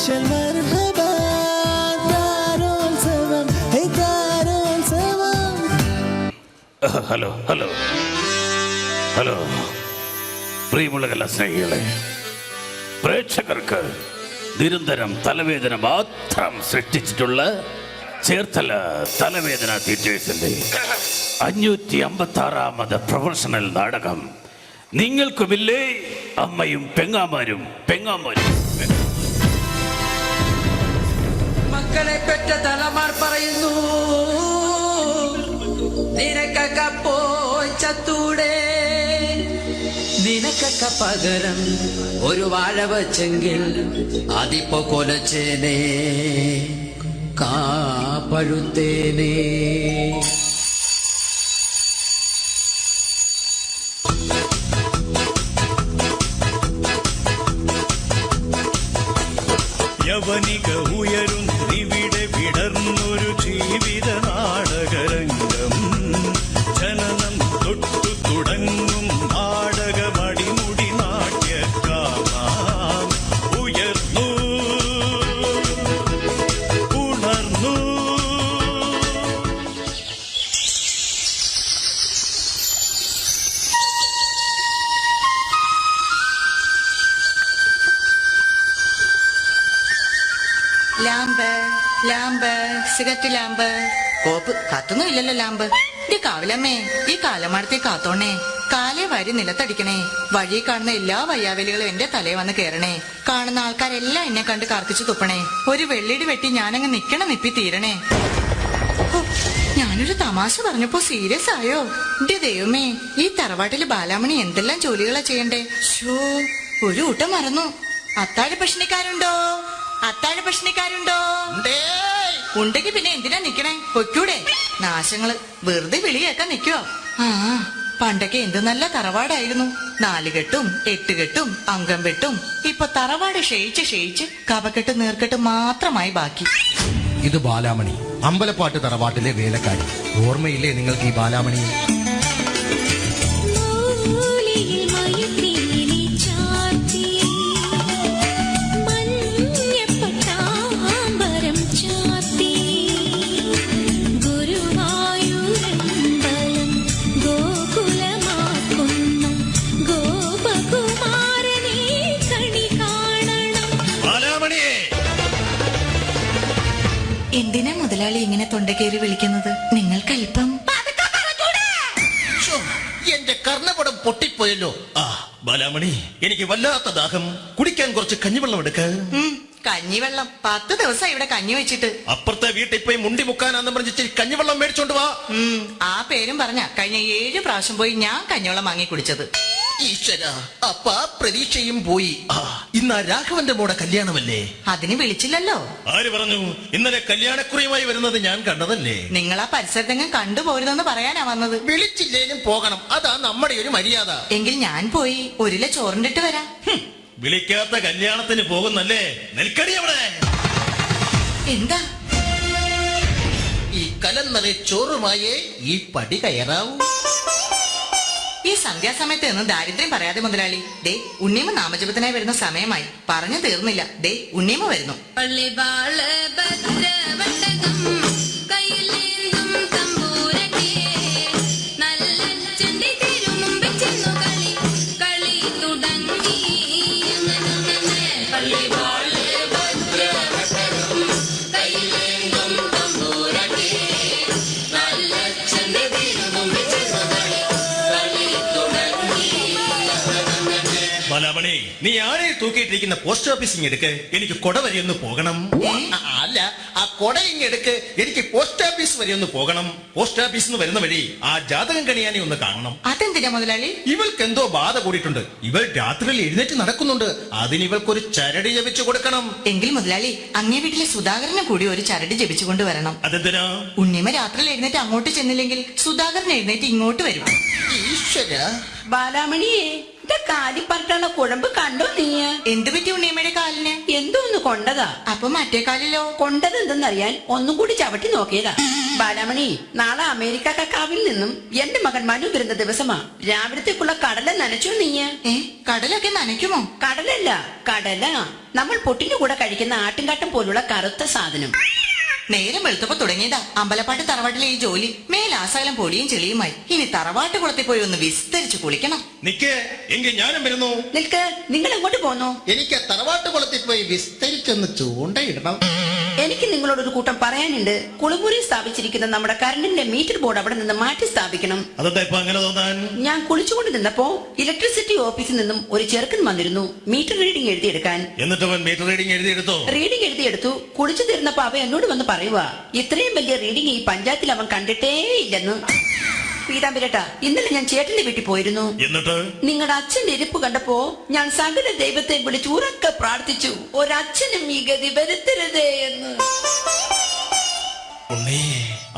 Special മർഹബാ താരോത്സവം ഹേ താരോത്സവം. Hello hello hello പ്രിയമുള്ള കലാസ്നേഹികളെ, പ്രേക്ഷകർക്ക് നിരന്തരം തലവേദന മാത്രം സൃഷ്ടിച്ചിട്ടുള്ള ചേർത്തല തലവേദന തിയേറ്റേഴ്സിന്റെ 556ാമത് പ്രൊഫഷണൽ നാടകം നിങ്ങൾക്കുമില്ലേ അമ്മയും പെങ്ങാമാരും. മക്കളെ പെറ്റ തലമാർ പറയുന്നു, നിനക്കൊക്കെ പോയി ചത്തൂടെ, നിനക്കൊക്കെ പകരം ഒരു വാഴ വച്ചെങ്കിൽ അതിപ്പോ കൊലച്ചേനെ കാപ്പഴുത്തേനെ. യവനിക ഉയരുന്നിവിടെ വിടർന്നൊരു ജീവിത നാടകരംഗം. ജനനം തൊട്ടു തുടങ്ങും നാടകമടിമുടി നാട്യക്കാമാം. ഉയർന്നു ഉണർന്നു. ലാമ്പ് ലാമ്പ് സിഗരറ്റ് ലാമ്പ് കോപ്പ് കത്തൊന്നും ഇല്ലല്ലോ ലാമ്പ്. ഈ കാവിലമ്മേ, ഈ കാലമാടത്തെ കാത്തോണേ, കാലേ വാരി നിലത്തടിക്കണേ. വഴി കാണുന്ന എല്ലാ വയ്യാവലികളും എന്റെ തലയെ വന്ന് കേറണേ. കാണുന്ന ആൾക്കാരെല്ലാം എന്നെ കണ്ട് കാർക്കിച്ചു തുപ്പണേ. ഒരു വെള്ളിടി വെട്ടി ഞാനങ്ങ് നിപ്പി തീരണേ. ഞാനൊരു തമാശ പറഞ്ഞപ്പോ സീരിയസ് ആയോ? എന്റെ ദൈവമേ, ഈ തറവാട്ടില് ബാലാമണി എന്തെല്ലാം ജോലികളാ ചെയ്യണ്ടേ. ഷോ, ഒരു ഊട്ടം മറന്നു. അത്താഴ ഭക്ഷണിക്കാരുണ്ടോ? അത്താഴ ഭക്ഷണിക്കാരുണ്ടോ? ഉണ്ടെങ്കിൽ പിന്നെ എന്തിനാ നിക്കണേ? പൊയ്ക്കൂടെ? നാശങ്ങള് വെറുതെ വിളി കേൾക്കാൻ നിക്കോ? ആ, പണ്ടൊക്കെ എന്ത് നല്ല തറവാടായിരുന്നു. 4 കെട്ടും 8 കെട്ടും അംഗം വെട്ടും. ഇപ്പൊ തറവാട് ക്ഷയിച്ച് കപക്കെട്ടും നീർക്കെട്ടും മാത്രമായി ബാക്കി. ഇത് ബാലാമണി, അമ്പലപ്പാട്ട് തറവാട്ടിലെ വേലക്കാരി. ഓർമ്മയില്ലേ നിങ്ങൾക്ക് ഈ ബാലാമണി? എന്തിനാ മുതലാളി ഇങ്ങനെ തൊണ്ടക്കേറി വിളിക്കുന്നത്? നിങ്ങൾക്കല്പം എന്റെ കർണപടം പൊട്ടിപ്പോയല്ലോ. ആ ബാലാമണി, എനിക്ക് വല്ലാത്ത ദാഹം. കുടിക്കാൻ കുറച്ച് കഞ്ഞിവെള്ളം എടുക്ക. കഞ്ഞിവെള്ളം? 10 ദിവസം ഇവിടെ കഞ്ഞി വെച്ചിട്ട്. അപ്പുറത്തെ വീട്ടിൽ പോയി മുണ്ടി മുക്കാനാന്ന് പറഞ്ഞിട്ട് കഞ്ഞിവെള്ളം മേടിച്ചോണ്ട് വാ. ആ പേരും പറഞ്ഞ കഴിഞ്ഞ 7 പ്രാവശ്യം പോയി ഞാൻ കഞ്ഞിവെള്ളം വാങ്ങി കുടിച്ചത്. ഈശ്വര, അപ്പ പ്രതീക്ഷയും പോയി. ഇന്ന് രാഘവന്റെ മോടെ കല്യാണമല്ലേ? അതിന് വിളിച്ചില്ലല്ലോ. ആര് പറഞ്ഞു? ഇന്നലെ കല്യാണക്കുറിയുമായി വരുന്നത് ഞാൻ കണ്ടതല്ലേ. നിങ്ങൾ ആ പരിസരത്തെങ്ങും കണ്ടുപോരുതെന്ന് പറയാനാ വന്നത്. വിളിച്ചില്ലേലും പോകണം, അതാ നമ്മുടെ ഒരു മര്യാദ. എങ്കിൽ ഞാൻ പോയി 1 കിലോ ചോറിണ്ടിട്ട് വരാം. വിളിക്കാത്ത കല്യാണത്തിന് പോകുന്നല്ലേ? നെൽക്കടി അവിടെ. എന്താ? ഈ കലന്നലെ ചോറുമായേ ഈ പടി കയറാവൂ. ഈ സന്ധ്യാസമയത്ത് നിന്ന് ദാരിദ്ര്യം പറയാതെ മുതലാളി. ദേ, ഉണ്ണിയമ്മ നാമജപത്തിനായി വരുന്ന സമയമായി. പറഞ്ഞു തീർന്നില്ല. ദേ, ഉണ്ണിയമ്മ വരുന്നു. ബാലാമണി, നീ ആരെ തൂക്കിയിട്ടിരിക്കുന്ന പോസ്റ്റ് ഓഫീസിങ് എടുക്ക്. എനിക്ക് കൊട വരെ ഒന്ന് പോകണം. അല്ല, ആ കൊട ഇങ്ങെടുക്ക്. എനിക്ക് പോസ്റ്റ് ഓഫീസ് വരെ ഒന്ന് പോകണം. പോസ്റ്റ് ഓഫീസിൽ നിന്ന് വരുന്ന വഴി ആ ജാതകം കണിയാനെ ഒന്ന് കാണണം. അതെന്തിനാ മുതലാളി? ഇവൾക്ക് എന്തോ ബാധ കൂടിയിട്ടുണ്ട്. ഇവൾ രാത്രിയിൽ എഴുന്നേറ്റ് നടക്കുന്നുണ്ട്. അതിന് ഇവൾക്കൊരു ചരടി ജപിച്ചു കൊടുക്കണം. എങ്കിൽ മുതലാളി, അങ്ങേ വീട്ടിലെ സുധാകരനെ കൂടി ഒരു ചരടി ജപിച്ചു കൊണ്ടുവരണം. അതെന്തിനാ? ഉണ്ണിയമ്മ രാത്രിയിൽ എഴുന്നേറ്റ് അങ്ങോട്ട് ചെന്നില്ലെങ്കിൽ സുധാകരൻ എഴുന്നേറ്റ് ഇങ്ങോട്ട് വരും. ഈശ്വര. ബാലാമണിയെ, എന്റെ കാലിപ്പറട്ടുള്ള കുഴമ്പ് കണ്ടോ നീ? എന്തു പറ്റി ഉണ്ണിയമ്മയുടെ കാലിന്? എന്തോന്ന് കൊണ്ടതാ. അപ്പൊ മറ്റേ കാലിലോ? കൊണ്ടത് എന്തെന്നറിയാൻ ഒന്നും കൂടി ചവിട്ടി നോക്കിയതാ. ബാലാമണി, നാളെ അമേരിക്ക കക്കാവിൽ നിന്നും എന്റെ മകൻ മനു വരുന്ന ദിവസമാ. രാവിലത്തേക്കുള്ള കടല നനച്ചോ നീ? കടലൊക്കെ നനയ്ക്കുമോ? കടലല്ല, കടല. നമ്മൾ പൊട്ടിന്റെ കൂടെ കഴിക്കുന്ന ആട്ടുംകാട്ടം പോലുള്ള കറുത്ത സാധനം. നേരം വെളുത്തപ്പോ തുടങ്ങിയതാ അമ്പലപ്പാട്ട് തറവാട്ടിലെ ഈ ജോലി. മേലാസകലം പൊടിയും ചെളിയുമായി. ഇനി തറവാട്ട് കുളത്തിൽ പോയി ഒന്ന് വിസ്തരിച്ച് കുളിക്കണം. നിക്ക്, എങ്കിൽ ഞാനും വരുന്നു. നിൽക്ക്, നിങ്ങൾ എങ്ങോട്ട് പോന്നു? എനിക്ക് തറവാട്ട് കുളത്തിൽ പോയി വിസ്തരിച്ചൊന്ന് ചൂണ്ടയിടണം. എനിക്ക് നിങ്ങളോടൊരു കൂട്ടം പറയാനുണ്ട്. കുളിമുറി സ്ഥാപിച്ചിരിക്കുന്ന നമ്മുടെ കറണ്ടിന്റെ മീറ്റർ ബോർഡ് അവിടെ നിന്ന് മാറ്റി സ്ഥാപിക്കണം. അതെന്താ ഇപ്പൊ അങ്ങനെ തോന്നാൻ? ഞാൻ കുളിച്ചുകൊണ്ട് നിന്നപ്പോ ഇലക്ട്രിസിറ്റി ഓഫീസിൽ നിന്നും ഒരു ചെറുക്കൻ വന്നിരുന്നു മീറ്റർ റീഡിംഗ് എഴുതിയെടുക്കാൻ. എന്നിട്ട് അവൻ മീറ്റർ റീഡിംഗ് എഴുതിയെടുത്തോ? റീഡിംഗ് എഴുതിയെടുത്തു. കുളിച്ചു തീർന്നപ്പോ അവ എന്നോട് വന്ന് പറയുക, ഇത്രയും വലിയ റീഡിംഗ് ഈ പഞ്ചായത്തിൽ അവൻ കണ്ടിട്ടേ ഇല്ലെന്ന്. പീതാംബരേട്ടാ, ഇന്നലെ ഞാൻ ചേട്ടന്റെ വീട്ടിൽ പോയിരുന്നു. എന്നിട്ട് നിങ്ങളുടെ അച്ഛന്റെ ഇരിപ്പ് കണ്ടപ്പോ ഞാൻ സകല ദൈവത്തെ വിളിച്ച് ഉറക്കെ പ്രാർത്ഥിച്ചു, ഒരച്ഛനും ഈ ഗതി വരുത്തരുതേ എന്ന്. ഉണ്ണി,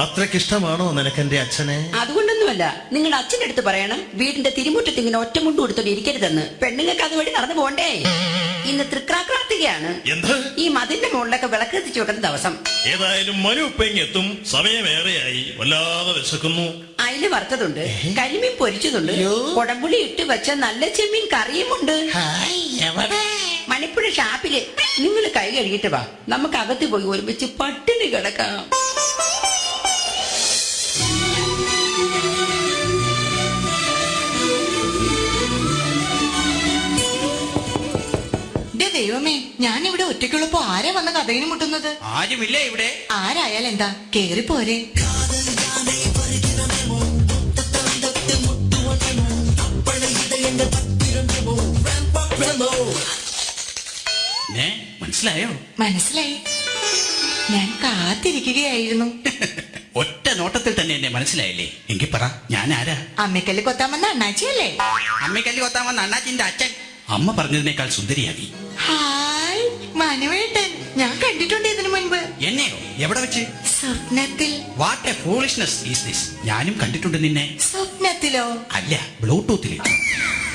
അത്രക്കിഷ്ടമാണോ നിനക്കെന്റെ അച്ഛനെ? അതുകൊണ്ടൊന്നുമല്ല, നിങ്ങളുടെ അച്ഛന്റെ അടുത്ത് പറയണം വീടിന്റെ തിരുമുറ്റത്ത് ഇങ്ങനെ ഒറ്റമുണ്ട് കൊടുത്തോണ്ട് ഇരിക്കരുതെന്ന്. പെണ്ണുങ്ങൾക്ക് അതുവഴി നടന്നു പോണ്ടേ. ഇന്ന് തൃക്കാർത്തികയാണ്. എന്ത്? ഈ മതിന്റെ മുകളിലൊക്കെ വിളക്ക് കത്തിച്ചു വെക്കുന്ന ദിവസം. ഏതായാലും മനു ഇപ്പെങ്ങെത്തും. സമയമേറെയായി, വല്ലാതെ വിശക്കുന്നു. അയില് വറുത്തതുണ്ട്, കരിമീൻ പൊരിച്ചതുണ്ട്, കൊടമ്പുളി ഇട്ട് വെച്ച നല്ല ചെമ്മീൻ കറിയുമുണ്ട്. മണിപ്പുഴ ഷാപ്പില്. നിങ്ങൾ കൈ കഴുകിട്ട് വാ, നമുക്ക് അകത്ത് പോയി ഒരുമിച്ച് പട്ടിണി കിടക്കാം. ദൈവമേ, ഞാൻ ഇവിടെ ഒറ്റയ്ക്കുള്ളപ്പോ ആരാ വന്ന കഥയിന് മുട്ടുന്നത്? ആരുമില്ലേ ഇവിടെ? ആരായാലും എന്താ, കേറിപ്പോരെ. മനസ്സിലായോ? മനസ്സിലായി. ഞാൻ കാത്തിരിക്കുകയായിരുന്നു. ഒറ്റ നോട്ടത്തിൽ തന്നെ എന്നെ മനസ്സിലായില്ലേ? എങ്കിൽ പറ, ഞാൻ ആരാ? അമ്മക്കല്ല് കൊത്താമെന്ന അണ്ണാച്ചിയല്ലേ? അമ്മയ്ക്കല്ലി കൊത്താമെന്ന് അണ്ണാച്ചിന്റെ അച്ഛൻ. അമ്മ പറഞ്ഞതിനേക്കാൾ സുന്ദരിയാക്കി. ഹായ് മനുവേട്ടൻ, ഞാൻ കണ്ടിട്ടുണ്ട് ഇതിനു മുൻപ്. എന്നെയോ? എവിടെ വെച്ച്? സ്വപ്നത്തിൽ. What A foolishness is this. ഞാനും കണ്ടിട്ടുണ്ട് നിന്നെ. സ്വപ്നത്തിലോ? അല്ല, ബ്ലൂടൂത്തിൽ.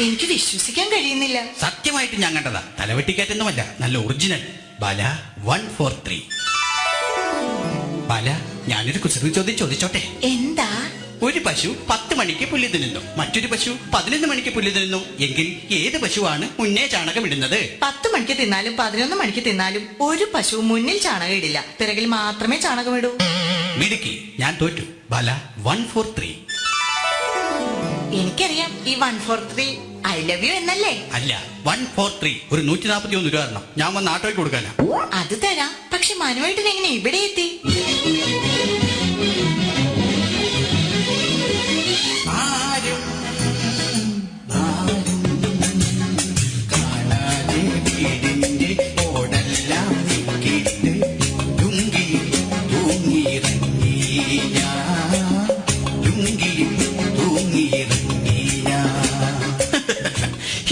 എനിക്ക് വിശ്വസിക്കാൻ കഴിയുന്നില്ല. സത്യമായിട്ട് ഞാൻ കണ്ടതാ. തലവെട്ടിക്കാറ്റൊന്നുമല്ല, നല്ല ഒറിജിനൽ. ബാല 143. ബാല, ഞാനൊരു കുസൃതി ചോദ്യം ചോദിച്ചോട്ടെ? എന്താ? ഒരു പശു 10 മണിക്ക് പുല്ല് തിന്നുന്നു, മറ്റൊരു പശു 11 മണിക്ക് പുല്ല് തിന്നുന്നു. എങ്കിൽ ഏത് പശുവാണ് മുന്നേ ചാണകം ഇടുന്നത്? 10 മണിക്ക് തിന്നാലും 11 മണിക്ക് തിന്നാലും ഒരു പശു മുന്നിൽ ചാണകം ഇടില്ല, പിറകിൽ മാത്രമേ ചാണകം ഇടൂ. മിടുക്കി, ഞാൻ തോറ്റു. ബാല 143. എനിക്കറിയാം, ഈ 143 ഐ ലവ് യു എന്നല്ലേ? അല്ല, 143. ഒരു 141 രൂപ തരണം, ഞാൻ വന്ന് ആട്ടോയ്ക്ക് കൊടുക്കാനാ. അത് തരാം, പക്ഷെ മനുവായിട്ട് എങ്ങനെ ഇവിടെ എത്തി?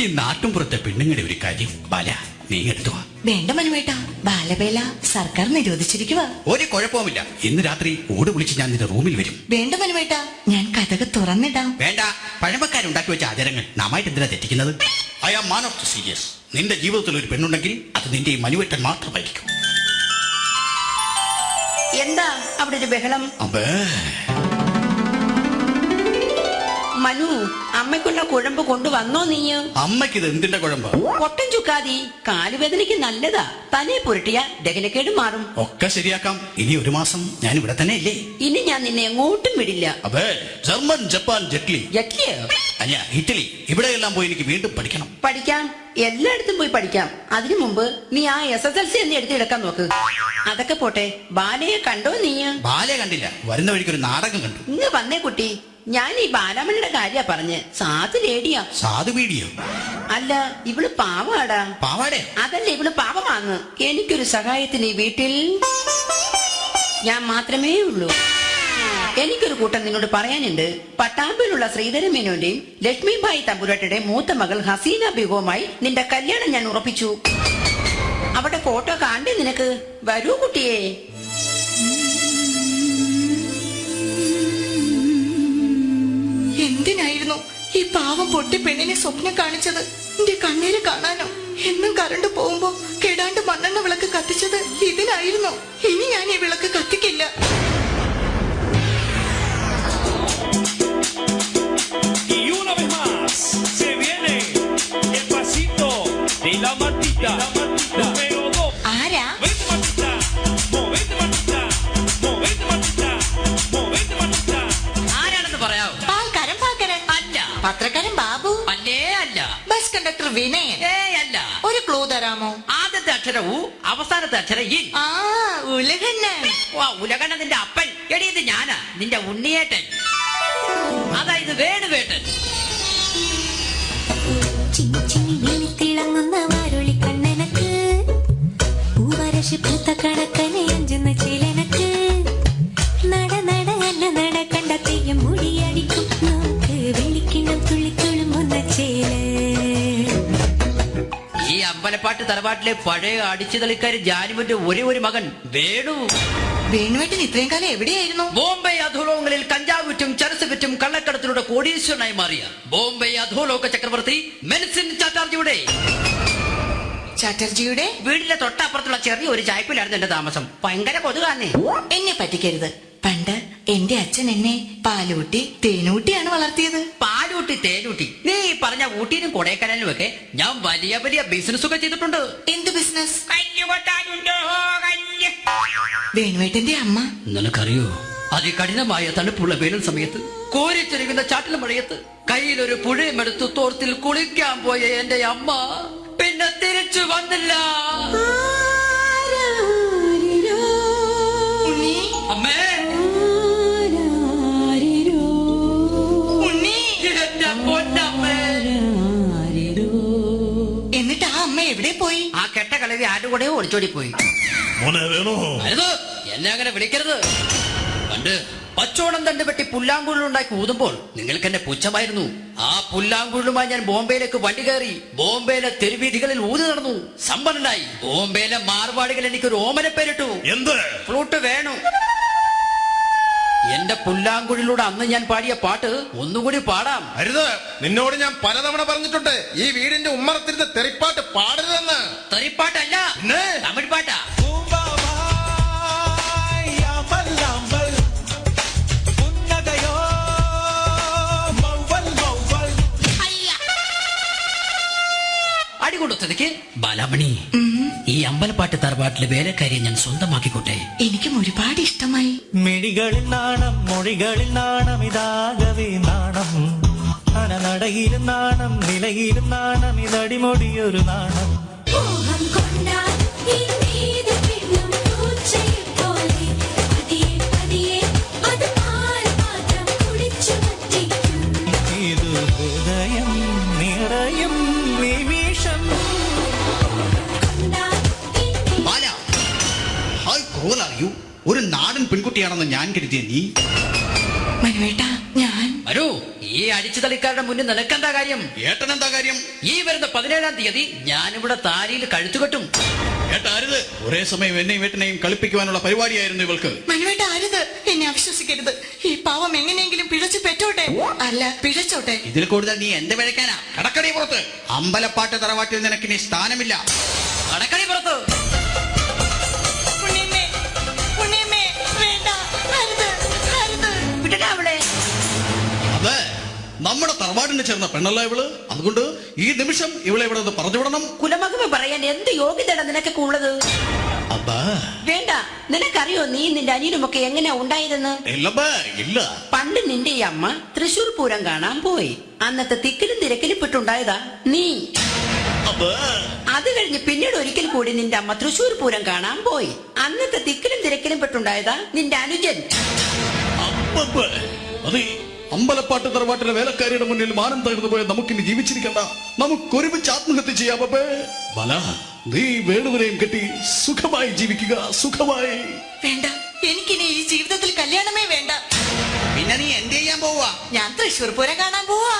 ഈ നാട്ടുംപുറത്തെ പെണ്ണുങ്ങളുടെ ഒരു കാര്യം ബാല, നീ എടുത്തു. വേണ്ട മനുവേട്ട, ബാലവേല സർക്കാർ നിരോധിച്ചിരിക്കുക. ഒരു കുഴപ്പവുമില്ല. ഇന്ന് രാത്രി ഓട് വിളിച്ച് ഞാൻ നിന്റെ റൂമിൽ വരും. വേണ്ട മനുവേട്ട, ഞാൻ കഥക് തുറന്നിടാം. വേണ്ട, പഴമക്കാരുണ്ടാക്കി വെച്ച ആചാരങ്ങൾ നാമായിട്ട് എന്തിനാ തെറ്റിക്കുന്നത്? I am man of the serious. നിന്റെ ജീവിതത്തിൽ ഒരു പെണ്ണുണ്ടെങ്കിൽ അത് നിന്റെ ഈ മനുവേട്ടൻ മാത്രമായിരിക്കും. എന്താ അവിടെ ഒരു ബഹളം? അബേ, മനു, അമ്മയ്ക്കുള്ള കുഴമ്പ് കൊണ്ടുവന്നോ നീ? അമ്മയ്ക്ക് ഇത് എന്തിന്റെ കുഴമ്പ്? പൊട്ടൻ ചുക്കാതി, കാലുവേദനയ്ക്ക് നല്ലതാ. തലേ പുരട്ടിയ ദഹനക്കേട് മാറും. ഒക്കെ ശരിയാക്കാം. ഇനി 1 മാസം ഞാൻ ഇവിടെ തന്നെ ഇല്ലേ? ഇനി ഞാൻ നിന്നെ എങ്ങോട്ടും വിടില്ല. അബേ, ജർമ്മൻ, ജപ്പാൻ, ജറ്റ്ലി. ജറ്റ്ലിയോ? അല്ല, ഇറ്റലി. ഇവിടെയെല്ലാം പോയി എനിക്ക് വീണ്ടും പഠിക്കണം. പഠിക്കാം, എല്ലായിടത്തും പോയി പഠിക്കാം. അതിനു മുമ്പ് നീ ആ SSLC എന്ന് എടുത്തെടുക്കാൻ നോക്ക്. അതൊക്കെ പോട്ടെ, ബാലയെ കണ്ടോ നീ? ബാലെ കണ്ടില്ല, വരുന്ന വഴിക്ക് ഒരു നാടകം കണ്ടു. ഇങ്ങ് വന്നേ കുട്ടി, ഞാൻ ഈ ബാലാമണിയുടെ കാര്യ പറഞ്ഞ്. സാധു ലേഡിയാ. സാധു വീഡിയോ? അല്ല, ഇവള് പാവാടാ. പാവാടേ? അതല്ല, ഇവള് പാവമാങ്ങ്. എനിക്കൊരു സഹായത്തിന് ഈ വീട്ടിൽ ഞാൻ മാത്രമേ ഉള്ളൂ. എനിക്കൊരു കൂട്ടം നിന്നോട് പറയാനുണ്ട്. പട്ടാമ്പിലുള്ള ശ്രീധരമേനോന്റെയും ലക്ഷ്മിഭായി തമ്പുരാട്ടിയുടെ മൂത്ത മകൾ ഹസീന ബീഗവുമായി നിന്റെ കല്യാണം ഞാൻ ഉറപ്പിച്ചു. അവിടെ ഫോട്ടോ കാണ്ടേ നിനക്ക്? വരൂ കുട്ടിയെ. എന്തിനായിരുന്നു ഈ പാവം പൊട്ടി പെണ്ണിനെ സ്വപ്നം കാണിച്ചത് എന്റെ കണ്ണീര് കാണാനോ? എന്നും കറണ്ട് പോകുമ്പോ കേടാണ്ട് മണ്ണെണ്ണ വിളക്ക് കത്തിച്ചത് ഇതിനായിരുന്നു. ഇനി ഞാൻ ഈ വിളക്ക് കത്തിക്കില്ല. Y una vez más se viene el pasito de la matita. Número 2. ആരാ? Movete matita, movete matita, movete matita, movete matita. ആരാണെന്ന് പറയാവോ? പാൽക്കാരൻ പാൽക്കാരൻ, അല്ല. പത്രക്കാരൻ ബാബു, അല്ലേ അല്ല. Bus conductor Vinayan. അല്ല. ഒരു ക്ലൂ തരാമോ? ആദ്യത്തെ അക്ഷരം ഉ, അവസാനത്തെ അക്ഷരം ഇൻ. ആ, ഉലകണ്ണൻ. ഉലകണ്ണ നിന്റെ അപ്പൻ. എടി ഇത് ഞാനാ, നിന്റെ ഉണ്ണിയേട്ടൻ. അതായത് വേണുവേട്ടൻ. ചിന്നി ചിന്നി നീളി തിളങ്ങുന്ന വാരുളി കണ്ണനക്ക് പൂവരശി പൂത്ത കണക്കനെ അഞ്ചുന്ന ചിലനക്ക് നട നട അന്ന നട കണ്ട തെയ്യം മുടിയടിക്കും നോക്ക് വെളിക്കിണ്ണം തുള്ളി തുളുമ്പുന്ന ചേല. ഈ അമ്പലപ്പാട്ട് തറവാട്ടിലെ പഴയ അടിച്ചുതളിക്കാരൻ ജാനുവിന്റെ ഒരേ ഒരു മകൻ വേണു. വേണുവേട്ടൻ ഇത്രയും കാലം എവിടെയായിരുന്നു? ബോംബെ അധോലോകങ്ങളിൽ കഞ്ചാവ് വിറ്റും ചരസ് വിറ്റും കള്ളക്കടത്തിലൂടെ കോടീശ്വരനായി മാറിയ ബോംബെ അധോലോക ചക്രവർത്തി മെൻസിൻ ചാറ്റർജിയുടെ ചാറ്റർജിയുടെ വീടിന്റെ തൊട്ടപ്പുറത്തുള്ള ചെറിയ ഒരു ചായപ്പിലായിരുന്നു എന്റെ താമസം. ഭയങ്കര കൊതുകാന്നേ. എന്നെ പറ്റിക്കരുത്. പണ്ട് എന്റെ അച്ഛൻ എന്നെ പാലൂട്ടി തേനൂട്ടിയാണ് വളർത്തിയത്. പാലൂട്ടി തേനൂട്ടി. നീ ഈ പറഞ്ഞ ഊട്ടിയിലും കൊടൈക്കനാലിലും ഒക്കെ ഞാൻ വലിയ വലിയ ബിസിനസ് ഒക്കെ ചെയ്തിട്ടുണ്ട്. എന്ത് ബിസിനസ്? വേണുവേട്ടന്റെ അമ്മ. നിനക്കറിയോ, അതികഠിനമായ തണുപ്പുള്ള വേനൽ സമയത്ത് കോരിച്ചൊരുങ്ങുന്ന ചാട്ടിൽ മഴയത്ത് കയ്യിലൊരു പുഴയുമെടുത്ത് തോർത്തിൽ കുളിക്കാൻ പോയ എന്റെ അമ്മ പിന്നെ തിരിച്ചു വന്നില്ല. ഉണ്ണി, അമ്മേ, ഉണ്ണി. എന്റെ പൊന്നമ്മേ. എന്നിട്ട് ആ അമ്മ എവിടെ പോയി? ആ കെട്ട കളവി ആരുടെ കൂടെ ഒളിച്ചോടി പോയി. മോനെ വേണോ? അരുത്, എന്നെ അങ്ങനെ വിളിക്കരുത്. പണ്ട് പച്ചോണം തണ്ട് വെട്ടി പുല്ലാങ്കുഴലുണ്ടാക്കി ഊതുമ്പോൾ നിങ്ങൾക്ക് എന്നെ പുച്ഛമായിരുന്നു. ആ പുല്ലാങ്കുഴലുമായി ഞാൻ ബോംബെയിലേക്ക് വണ്ടി കയറി ബോംബെയിലെ തെരുവീഥികളിൽ ഊതി നടന്നു. സമ്പന്നനായി. ബോംബെയിലെ മാർവാടികൾ എനിക്കൊരു ഓമന പേരിട്ടു. എന്ത്? ഫ്ലൂട്ട് വേണു. എന്റെ പുല്ലാങ്കുഴലിലൂടെ അന്ന് ഞാൻ പാടിയ പാട്ട് ഒന്നുകൂടി പാടാം. അരുത്, നിന്നോട് ഞാൻ പലതവണ പറഞ്ഞിട്ടുണ്ട് ഈ വീടിന്റെ ഉമ്മറത്തിരുന്ന് തെറിപ്പാട്ട് പാടരുതെന്ന്. തെറിപ്പാട്ടല്ല, പിന്നെ? തമിഴ് പാട്ടാ. അടികൊടുത്തതിക്ക് ബാലാമണി, ഈ അമ്പലപ്പാട്ട് തറവാട്ടിലെ വേലക്കാരിയെ ഞാൻ സ്വന്തമാക്കിക്കോട്ടെ. എനിക്കും ഒരുപാട് ഇഷ്ടമായി. മിഴികളിൽ നാണം, മൊഴികളിൽ നാണം, ഇതാകവേ നാണം. അനനടയിലും നാണം, നിലയിലും നാണം, ഇതടിമൊടിയൊരു നാണം. മോഹം കൊണ്ടാൽ ഇന്നേത് പെണ്ണും പൂച്ചയെപ്പോലെ പതിയെ പതിയെ അത് പാൽപാത്രം കുടിച്ചു വറ്റിക്കും. ഇതു ഹൃദയം നിറയും നിമിഷം. കൊണ്ടാൽ ഇന്നേ ബാല, how cruel are you? ഒരു നാടൻ പെൺകുട്ടിയാണെന്ന് ഞാൻ കരുതിയ നീ മനുവേട്ടാ, ഞാൻ വരൂ. ഈ അടിച്ചുതളിക്കാരുടെ മുന്നിൽ നിനക്കെന്താ കാര്യം? ഏട്ടനെന്താ കാര്യം? ഈ വരുന്ന 17-ാം തീയതി ഞാനിവിടെ താരിയിൽ കഴുത്തുകെട്ടും. ഏട്ടാരുത്, ഒരേ സമയം എന്നെയും ഏട്ടനെയും കളിപ്പിക്കുവാനുള്ള പരിപാടിയായിരുന്നു ഇവൾക്ക്. മനുവേട്ട അരുത്, എന്നെ അവിശ്വസിക്കരുത്. ഈ പാവം എങ്ങനെയെങ്കിലും പിഴച്ചു പെറ്റോട്ടെ. അല്ല, പിഴച്ചോട്ടെ. ഇതിൽ കൂടുതൽ നീ എന്ത് വിളിക്കാനാ? കടക്കടി പുറത്ത്. അമ്പലപ്പാട്ട് തറവാട്ടിൽ നിനക്കിനി സ്ഥാനമില്ല. അടക്കടി പുറത്ത്. ഉണ്ണിയമ്മേ, ഉണ്ണിയമ്മേ, വേണ്ട, അരുത്, അരുത്. വിടടാ അവളെ. അത് നമ്മുടെ തറവാടിന് ചേർന്ന പെണ്ണല്ല ഇവള്. അതുകൊണ്ട് ഈ നിമിഷം ഇവളെ ഇവിടെ നിന്ന് പറഞ്ഞു വിടണം. കുലമഹിമ പറയാൻ എന്ത് യോഗ്യതയാണ് നിനക്കൊക്കെ ഉള്ളത്? അബ്ബാ, വേണ്ട. നിനക്കറിയോ നീ നിന്റെ അനിയനുമൊക്കെ എങ്ങനെയാ ഉണ്ടായതെന്ന്? ഇല്ലബ്ബാ, ഇല്ല. പണ്ട് നിന്റെ ഈ അമ്മ തൃശൂർ പൂരം കാണാൻ പോയി. അന്നത്തെ തിക്കിലും തിരക്കിലും പെട്ടുണ്ടായതാ നീ. അബ്ബാ, അത് കഴിഞ്ഞ് പിന്നീട് ഒരിക്കൽ കൂടി നിന്റെ അമ്മ തൃശൂർ പൂരം കാണാൻ പോയി. അന്നത്തെ തിക്കിലും തിരക്കിലും പെട്ടുണ്ടായതാ നിന്റെ അനുജൻ. അബ്ബബ്ബ. അതെ, അമ്പലപ്പാട്ട് തറവാട്ടിലെ വേലക്കാരിയുടെ മുന്നിൽ മാനം തകർന്നു പോയ നമുക്കിനി ജീവിച്ചിരിക്കണ്ട. നമുക്കൊരുമിച്ച് ആത്മഹത്യ ചെയ്യാം. അബ്ബേ ബല, നീ വേണുവിനെയും കെട്ടി സുഖമായി ജീവിക്കുക. സുഖമായി. വേണ്ട, എനിക്കിനി ഈ ജീവിതത്തിൽ കല്യാണമേ വേണ്ട. പിന്നെ നീ എന്ത് ചെയ്യാൻ പോവാ? ഞാൻ തൃശ്ശൂർ പൂരം കാണാൻ പോവാ.